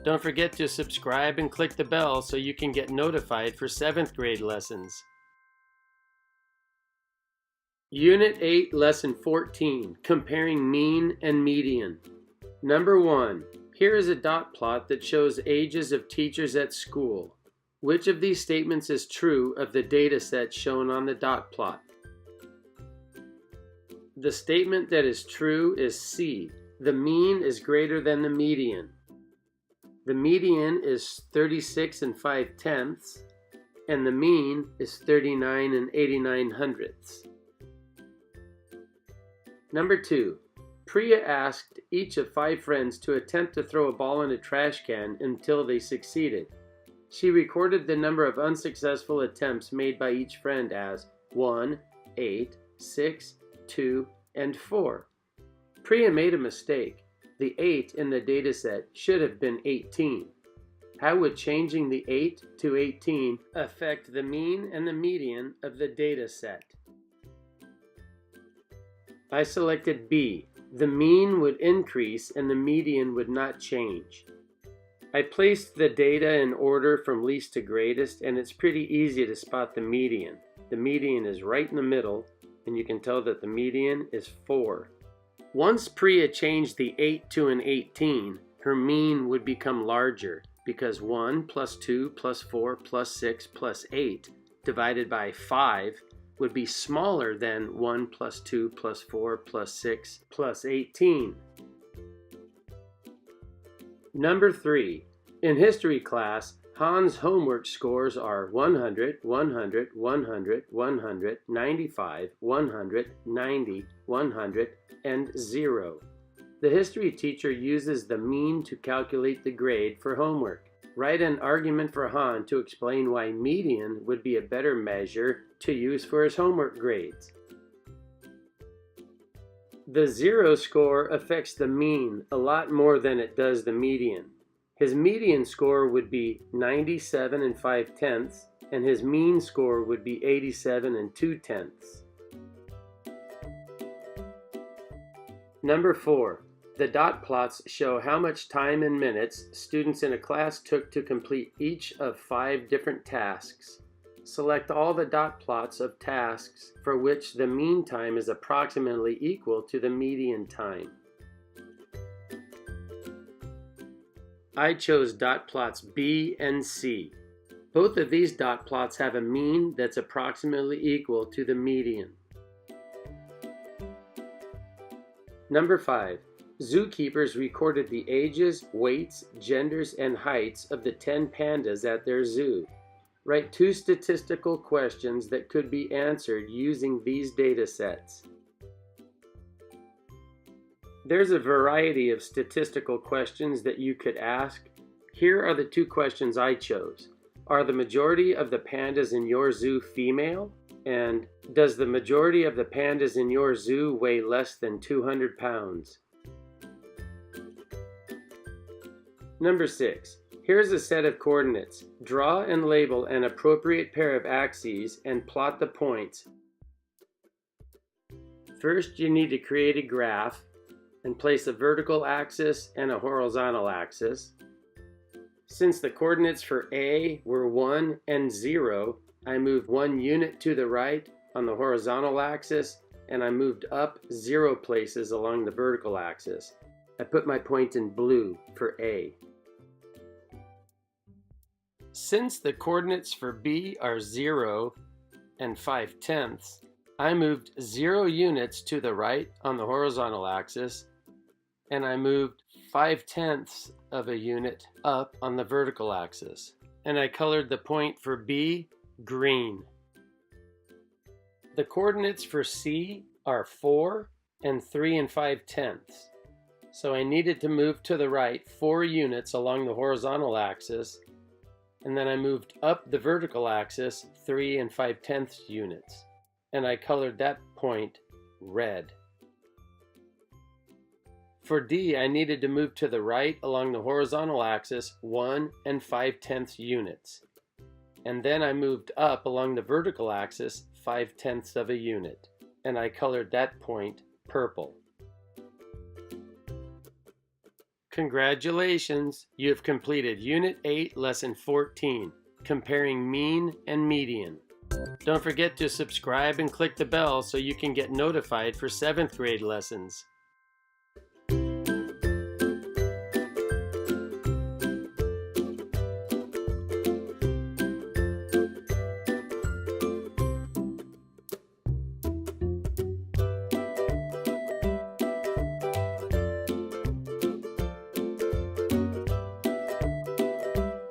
Don't forget to subscribe and click the bell so you can get notified for 7th grade lessons. Unit 8, Lesson 14, Comparing Mean and Median. Number 1. Here is a dot plot that shows ages of teachers at school. Which of these statements is true of the data set shown on the dot plot? The statement that is true is C. The mean is greater than the median. The median is 36 5/10, and the mean is 39 89/100. Number 2. Priya asked each of 5 friends to attempt to throw a ball in a trash can until they succeeded. She recorded the number of unsuccessful attempts made by each friend as 1, 8, 6, 2, and 4. Priya made a mistake. The 8 in the dataset should have been 18. How would changing the 8 to 18 affect the mean and the median of the dataset? I selected B. The mean would increase and the median would not change. I placed the data in order from least to greatest, and it's pretty easy to spot the median. The median is right in the middle, and you can tell that the median is 4. Once Priya changed the 8 to an 18, her mean would become larger because 1 plus 2 plus 4 plus 6 plus 8 divided by 5 would be smaller than 1 plus 2 plus 4 plus 6 plus 18. Number 3. In history class, Han's homework scores are 100, 100, 100, 100, 95, 100, 90, 100, and 0. The history teacher uses the mean to calculate the grade for homework. Write an argument for Han to explain why median would be a better measure to use for his homework grades. The 0 score affects the mean a lot more than it does the median. His median score would be 97 5/10, and his mean score would be 87 2/10. Number 4. The dot plots show how much time in minutes students in a class took to complete each of 5 different tasks. Select all the dot plots of tasks for which the mean time is approximately equal to the median time. I chose dot plots B and C. Both of these dot plots have a mean that's approximately equal to the median. Number 5. Zookeepers recorded the ages, weights, genders, and heights of the 10 pandas at their zoo. Write 2 statistical questions that could be answered using these data sets. There's a variety of statistical questions that you could ask. Here are the 2 questions I chose. Are the majority of the pandas in your zoo female? And does the majority of the pandas in your zoo weigh less than 200 pounds? Number 6. Here's a set of coordinates. Draw and label an appropriate pair of axes and plot the points. First, you need to create a graph and place a vertical axis and a horizontal axis. Since the coordinates for A were 1 and 0, I moved 1 unit to the right on the horizontal axis, and I moved up 0 places along the vertical axis. I put my point in blue for A. Since the coordinates for B are 0 and 5/10, I moved 0 units to the right on the horizontal axis, and I moved 5/10 of a unit up on the vertical axis. And I colored the point for B green. The coordinates for C are 4 and 3 5/10. So I needed to move to the right 4 units along the horizontal axis, and then I moved up the vertical axis 3 5/10 units. And I colored that point red. For D, I needed to move to the right along the horizontal axis 1 5/10 units. And then I moved up along the vertical axis 5/10 of a unit. And I colored that point purple. Congratulations, you have completed Unit 8, Lesson 14, Comparing Mean and Median. Don't forget to subscribe and click the bell so you can get notified for 7th grade lessons.